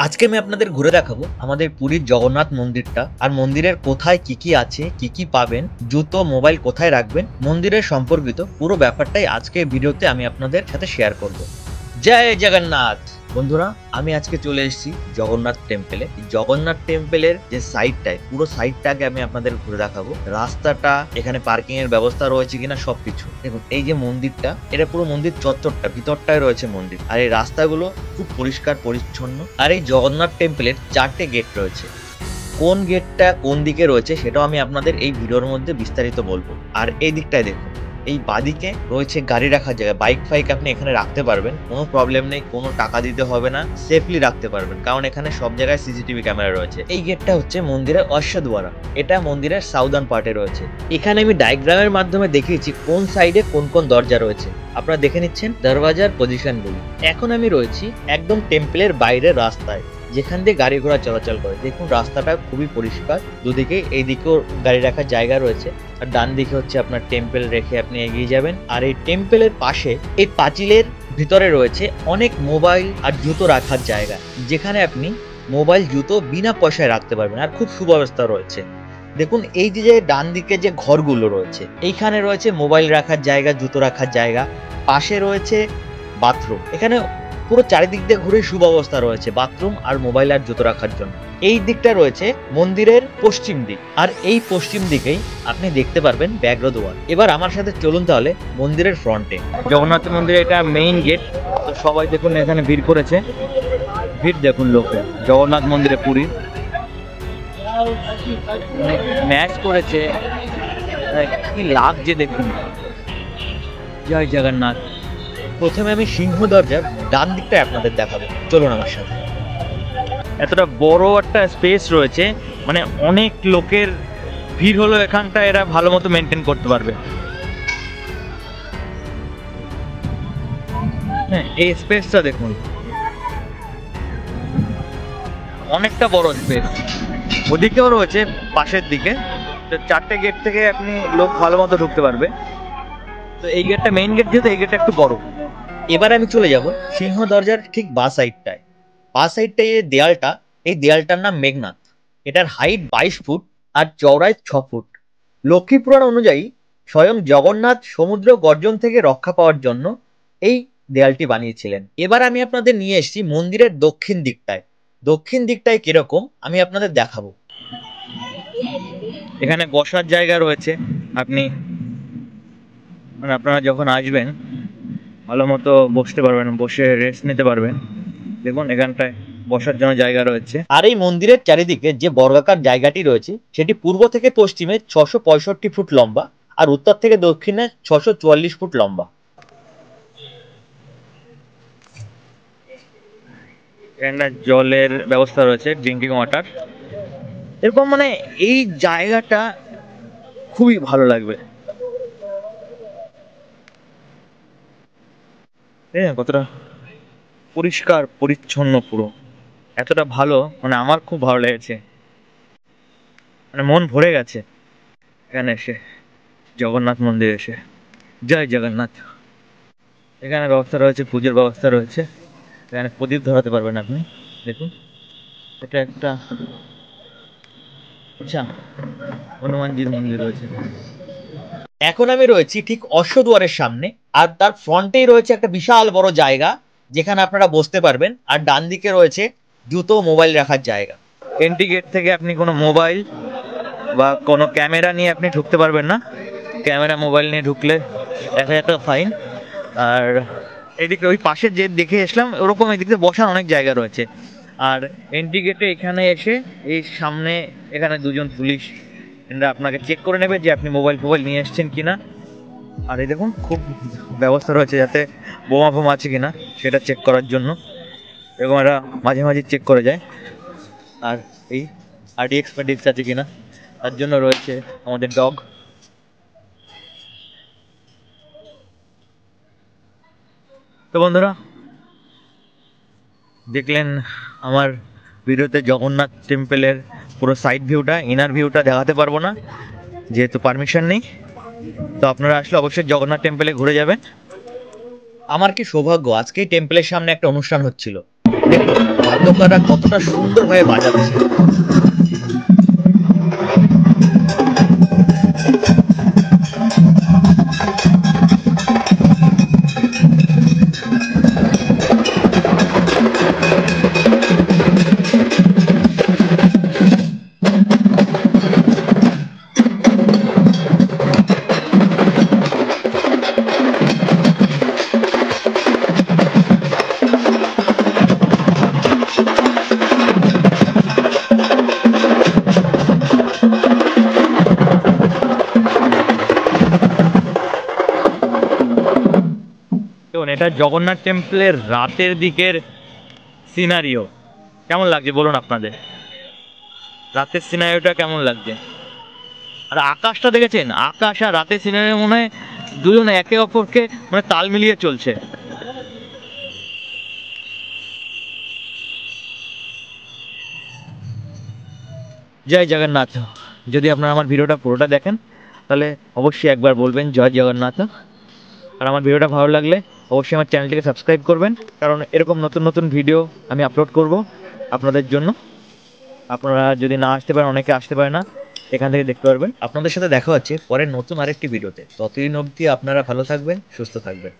আজকে আমি আপনাদের ঘুরে দেখাবো আমাদের পুরীর জগন্নাথ মন্দিরটা, আর মন্দিরের কোথায় কি কি আছে, কি কি পাবেন, জুতো মোবাইল কোথায় রাখবেন, মন্দিরের সম্পর্কিত পুরো ব্যাপারটাই আজকে ভিডিওতে আমি আপনাদের সাথে শেয়ার করব। জয় জগন্নাথ। বন্ধুরা, আমি আজকে চলে এসেছি জগন্নাথ টেম্পলে। জগন্নাথ টেম্পলের যে সাইডটায়, পুরো সাইডটাকে আমি আপনাদের ঘুরে দেখাবো। রাস্তাটা, এখানে পার্কিং এর ব্যবস্থা রয়েছে কিনা সবকিছু। দেখুন, এই যে মন্দিরটা, এটা পুরো মন্দির চত্বরটা, ভিতরটায় রয়েছে মন্দির, আর এই রাস্তাগুলো খুব পরিষ্কার পরিচ্ছন্ন। আর এই জগন্নাথ টেম্পলের 4টে গেট রয়েছে। কোন গেটটা কোন দিকে রয়েছে সেটাও আমি আপনাদের এই ভিডিওর মধ্যে বিস্তারিত বলবো। আর এই দিকটায় দেখুন, এই বাদিকে রয়েছে গাড়ি রাখার জায়গা। বাইক ফাইক আপনি এখানে রাখতে পারবেন, কোনো প্রবলেম নেই, কোনো টাকা দিতে হবে না, সেফলি রাখতে পারবেন, কারণ এখানে সব জায়গায় সিসিটিভি ক্যামেরা রয়েছে। এই গেটটা হচ্ছে মন্দিরের অশ্বদ্বারা, এটা মন্দিরের সাউদার্ন পার্টে রয়েছে। এখানে আমি ডায়াগ্রামের মাধ্যমে দেখিয়েছি কোন সাইডে কোন কোন দরজা রয়েছে। আপনারা দেখে নিচ্ছেন দরওয়াজার পজিশনগুলি। এখন আমি রয়েছি একদম টেম্পলের বাইরের রাস্তায়, যেখান দিয়ে গাড়ি ঘোড়া চলাচল করে। দেখুন, রাস্তাটা খুবই পরিষ্কার, দুদিকে এইদিকেও গাড়ি রাখার জায়গা রয়েছে, আর ডান দিকে হচ্ছে আপনার টেম্পল রেখে আপনি এগিয়ে যাবেন। আর এই টেম্পলের পাশে এই পাঁচিলের ভিতরে রয়েছে অনেক মোবাইল আর জুতো রাখার জায়গা, যেখানে আপনি মোবাইল জুতো বিনা পয়সায় রাখতে পারবেন, আর খুব সুব্যবস্থা রয়েছে। দেখুন, এই যে ডান দিকে যে ঘরগুলো রয়েছে, এইখানে রয়েছে মোবাইল রাখার জায়গা, জুতো রাখার জায়গা, পাশে রয়েছে বাথরুম। এখানে পুরো চারিদিক দিয়ে ঘুরে সুব্যবস্থা রয়েছে বাথরুম আর মোবাইল আর জুতো রাখার জন্য। এই দিকটা রয়েছে মন্দিরের পশ্চিম দিক, আর এই পশ্চিম দিকেই আপনি দেখতে পারবেন ব্যাঘ্র দুয়ার। এবার আমার সাথে চলুন তাহলে মন্দিরের ফ্রন্টে। জগন্নাথ মন্দিরে এটা মেইন গেট। তো সবাই দেখুন এখানে ভিড় করেছে, ভিড় দেখুন লোকে জগন্নাথ মন্দিরে পুরী ম্যাচ করেছে, কি লাগছে দেখুন। জয় জগন্নাথ। প্রথমে আমি সিংহ দরজার ডান দিকটা আপনাদের দেখাবো, চলুন আমার সাথে। এতটা বড় একটা স্পেস রয়েছে, মানে অনেক লোকের ভিড় হলো এখানটা, এরা ভালো মতো মেনটেন করতে পারবে। হ্যাঁ, এই স্পেসটা দেখুন, অনেকটা বড় স্পেস। ওদিকেও রয়েছে পাশের দিকে, তো 4টে গেট থেকে আপনি লোক ভালো মতো ঢুকতে পারবে। তো এই গেটটা মেইন গেট, যেহেতু এই গেটটা একটু বড়। এবার আমি চলে যাব সিংহ দরজার ঠিক বাঁ সাইডটায়। বাঁ সাইডটায় এই দেয়ালটা, এই দেয়ালটার নাম মেঘনাথ। এটার হাইট 22 ফুট আর চওড়ায় 6 ফুট। লক্ষ্মী পুরাণ অনুযায়ী স্বয়ং জগন্নাথ সমুদ্র গর্জন থেকে রক্ষা পাওয়ার জন্য এই দেয়ালটি বানিয়েছিলেন। এবার আমি আপনাদের নিয়ে এসেছি মন্দিরের দক্ষিণ দিকটায়। দক্ষিণ দিকটায় কিরকম আমি আপনাদের দেখাবো। এখানে বসার জায়গা রয়েছে, আপনি মানে আপনারা যখন আসবেন ভালো মতো বসতে পারবেন, বসে রেস্ট নিতে পারবেন। দেখুন, এখানটায় বসার জন্য জায়গা রয়েছে। আর এই মন্দিরের চারিদিকে যে বর্গাকার জায়গাটি রয়েছে, সেটি পূর্ব থেকে পশ্চিমে 665 ফুট লম্বা, আর উত্তর থেকে দক্ষিণে 644 ফুট লম্বা। এখানে জলের ব্যবস্থা রয়েছে, ড্রিঙ্কিং ওয়াটার। এরকম মানে এই জায়গাটা খুবই ভালো লাগবে। কতটা পরিষ্কার পরিচ্ছন্ন, পুরো এতটা ভালো, মানে আমার খুব ভালো লেগেছে, মানে মন ভরে গেছে এখানে এসে, জগন্নাথ মন্দির এসে। জয় জগন্নাথ। এখানে ব্যবস্থা রয়েছে, পুজোর ব্যবস্থা রয়েছে, এখানে প্রদীপ ধরাতে পারবেন আপনি। দেখুন, এটা একটা আচ্ছা হনুমানজির মন্দির রয়েছে। এখন আমি রয়েছি ঠিক অশ্বদুয়ারের সামনে, আর তার ফ্রন্টেই রয়েছে একটা বিশাল বড় জায়গা, যেখানে আপনারা বসতে পারবেন। আর ডান দিকে রয়েছে জুতো মোবাইল রাখার জায়গা। এন্ট্রি গেট থেকে আপনি কোনো মোবাইল বা কোনো ক্যামেরা নিয়ে আপনি ঢুকতে পারবেন না। ক্যামেরা মোবাইল নিয়ে ঢুকলে 1000 টাকা ফাইন। আর এদিকে ওই পাশে যে দেখে এসলাম, ওরকম এদিকে বসার অনেক জায়গা রয়েছে। আর এন্ট্রি গেটে এখানে এসে এই সামনে এখানে দুজন পুলিশ এরা আপনাকে চেক করে নেবে যে আপনি মোবাইল ফোবাইল নিয়ে এসছেন কিনা। আর এই দেখুন, খুব ব্যবস্থা রয়েছে যাতে বোমা ফোমা আছে কিনা সেটা চেক করার জন্য, এরকম এরা মাঝে মাঝে চেক করে যায়। আর এই আরডিএক্স ফ্যাডিক্স আছে কিনা তার জন্য রয়েছে আমাদের ডগ। তো বন্ধুরা, দেখলেন আমার ভিডিওতে জগন্নাথ টেম্পলের পুরো সাইড ভিউটা, ইনার ভিউটা দেখাতে পারবো না যেহেতু পারমিশন নেই। তো আপনারা আসলে অবশ্যই জগন্নাথ টেম্পলে ঘুরে যাবেন। আমার কি সৌভাগ্য, আজকেই টেম্পলের সামনে একটা অনুষ্ঠান হচ্ছিল। দেখুন বাদ্যকাররা কতটা সুন্দরভাবে বাজাচ্ছে। দেখুন এটা জগন্নাথ টেম্পলের রাতের দিকের সিনারিও। কেমন লাগছে বলুন আপনাদের? রাতের সিনারিওটা কেমন লাগছে? আর আকাশটা দেখেছেন? আকাশ আর রাতের সিনারিও মনে হয় দুজনে একে অপরকে মানে তাল মিলিয়ে চলছে। জয় জগন্নাথ। যদি আপনারা আমার ভিডিওটা পুরোটা দেখেন তাহলে অবশ্যই একবার বলবেন জয় জগন্নাথ। আর আমার ভিডিওটা ভালো লাগলে অবশ্যই আমার চ্যানেলটিকে সাবস্ক্রাইব করবেন, কারণ এরকম নতুন নতুন ভিডিও আমি আপলোড করব আপনাদের জন্য। আপনারা যদি না আসতে পারেন, অনেকে আসতে পারে না, এখান থেকে দেখতে পারবেন। আপনাদের সাথে দেখা হচ্ছে পরের নতুন আরেকটি ভিডিওতে। ততদিন অবধি আপনারা ভালো থাকবেন, সুস্থ থাকবেন।